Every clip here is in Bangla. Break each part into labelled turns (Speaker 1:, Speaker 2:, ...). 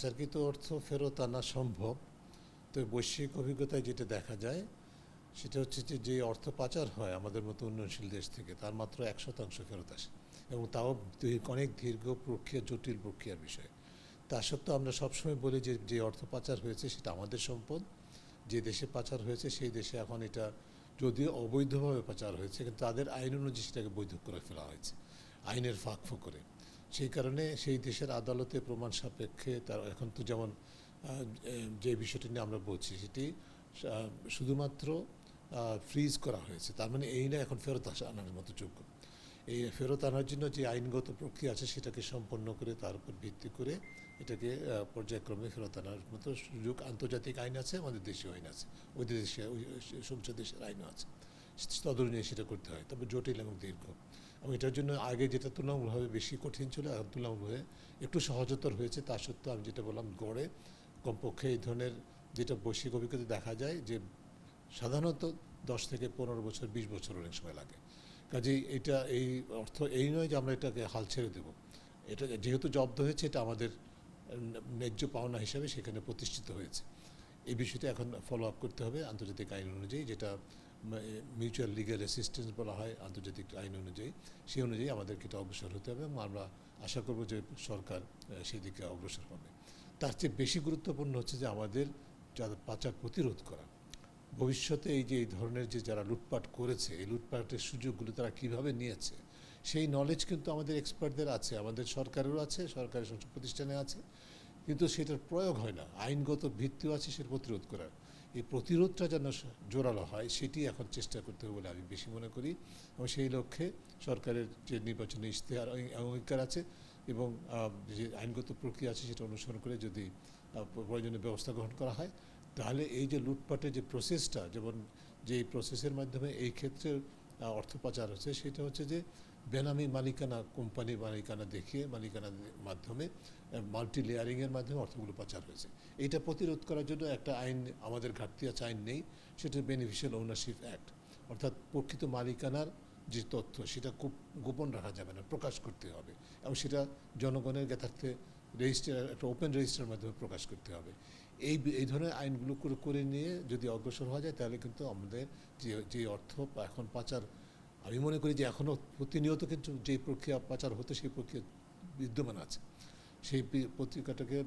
Speaker 1: পাচারকৃত অর্থ ফেরত আনা সম্ভব, তবে বৈশ্বিক অভিজ্ঞতায় যেটা দেখা যায় সেটা হচ্ছে যে অর্থ পাচার হয় আমাদের মতো উন্নয়নশীল দেশ থেকে তার মাত্র 1% ফেরত আসে, এবং তাও অনেক দীর্ঘ প্রক্রিয়া, জটিল প্রক্রিয়ার বিষয়। তা সত্ত্বেও আমরা সবসময় বলি যে অর্থ পাচার হয়েছে সেটা আমাদের সম্পদ। যে দেশে পাচার হয়েছে সেই দেশে এখন এটা যদিও অবৈধভাবে পাচার হয়েছে, কিন্তু তাদের আইন অনুযায়ী সেটাকে বৈধ করে ফেলা হয়েছে আইনের ফাঁক করে। সেই কারণে সেই দেশের আদালতে প্রমাণ সাপেক্ষে তার এখন তো যেমন যে বিষয়টি নিয়ে আমরা বলছি সেটি শুধুমাত্র ফ্রিজ করা হয়েছে, তার মানে এই না এখন ফেরত আনার মতো যোগ্য। এই ফেরত আনার জন্য যে আইনগত প্রক্রিয়া আছে সেটাকে সম্পন্ন করে তার উপর ভিত্তি করে এটাকে পর্যায়ক্রমে ফেরত আনার মতো সুযোগ আন্তর্জাতিক আইন আছে, আমাদের দেশীয় আইন আছে, ওই দেশে ওই সংসদ দেশের আইনও আছে, তদনুযায়ী সেটা করতে হয়, তবে জটিল এবং দীর্ঘ। এবং এটার জন্য আগে যেটা তুলনামূলকভাবে বেশি কঠিন ছিল এখন তুলনামূলকভাবে একটু সহজতর হয়েছে। তা সত্ত্বেও আমি যেটা বললাম গড়ে কমপক্ষে এই ধরনের যেটা বৈশ্বিক অভিজ্ঞতা দেখা যায় যে সাধারণত 10 থেকে 15 বছর 20 বছর অনেক সময় লাগে। কাজেই এটা এই অর্থ এই নয় যে আমরা এটাকে হাল ছেড়ে দেব, এটা যেহেতু জব্দ হয়েছে এটা আমাদের ন্যায্য পাওনা হিসাবে সেখানে প্রতিষ্ঠিত হয়েছে। এই বিষয়টা এখন ফলো আপ করতে হবে আন্তর্জাতিক আইন অনুযায়ী, যেটা মিউচুয়াল লিগ্যাল অ্যাসিস্ট্যান্স বলা হয় আন্তর্জাতিক আইন অনুযায়ী। সেই অনুযায়ী আমাদেরকে এটা অগ্রসর হতে হবে এবং আমরা আশা করব যে সরকার সেই দিকে অগ্রসর হবে। তার চেয়ে বেশি গুরুত্বপূর্ণ হচ্ছে যে আমাদের যারা পাচার প্রতিরোধ করা, ভবিষ্যতে এই যে এই ধরনের যে যারা লুটপাট করেছে এই লুটপাটের সুযোগগুলো তারা কীভাবে নিয়েছে সেই নলেজ কিন্তু আমাদের এক্সপার্টদের আছে, আমাদের সরকারেরও আছে, সরকারি সংসদ প্রতিষ্ঠানে আছে, কিন্তু সেটার প্রয়োগ হয় না। আইনগত ভিত্তিও আছে সেটা প্রতিরোধ করার, এই প্রতিরোধটা যেন জোরালো হয় সেটি এখন চেষ্টা করতে হবে বলে আমি বেশি মনে করি। এবং সেই লক্ষ্যে সরকারের যে নির্বাচনী ইশতেহার অঙ্গীকার আছে এবং যে আইনগত প্রক্রিয়া আছে সেটা অনুসরণ করে যদি প্রয়োজনীয় ব্যবস্থা গ্রহণ করা হয় তাহলে এই যে লুটপাটের যে প্রসেসটা, যেমন যে প্রসেসের মাধ্যমে এই ক্ষেত্রে অর্থ পাচার হচ্ছে সেটা হচ্ছে যে বেনামি মালিকানা, কোম্পানির মালিকানা দেখিয়ে মালিকানার মাধ্যমে মাল্টি লেয়ারিংয়ের মাধ্যমে অর্থগুলো পাচার হয়েছে। এইটা প্রতিরোধ করার জন্য একটা আইন আমাদের ঘাটতি আছে, আইন নেই, সেটা বেনিফিশিয়াল ওনারশিপ অ্যাক্ট। অর্থাৎ প্রকৃত মালিকানার যে তথ্য সেটা খুব গোপন রাখা যাবে না, প্রকাশ করতে হবে এবং সেটা জনগণের জ্ঞাতার্থে রেজিস্টার, একটা ওপেন রেজিস্টারের মাধ্যমে প্রকাশ করতে হবে। এই ধরনের আইনগুলো করে নিয়ে যদি অগ্রসর হওয়া যায় তাহলে কিন্তু আমাদের যে অর্থ এখন পাচার, আমি মনে করি যে এখনও প্রতিনিয়ত কিন্তু যে প্রক্রিয়া পাচার হতো সেই প্রক্রিয়া বিদ্যমান আছে, সেই প্রক্রিয়াটাকে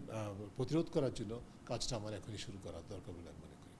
Speaker 1: প্রতিরোধ করার জন্য কাজটা আমার এখনই শুরু করা দরকার বলে আমি মনে করি।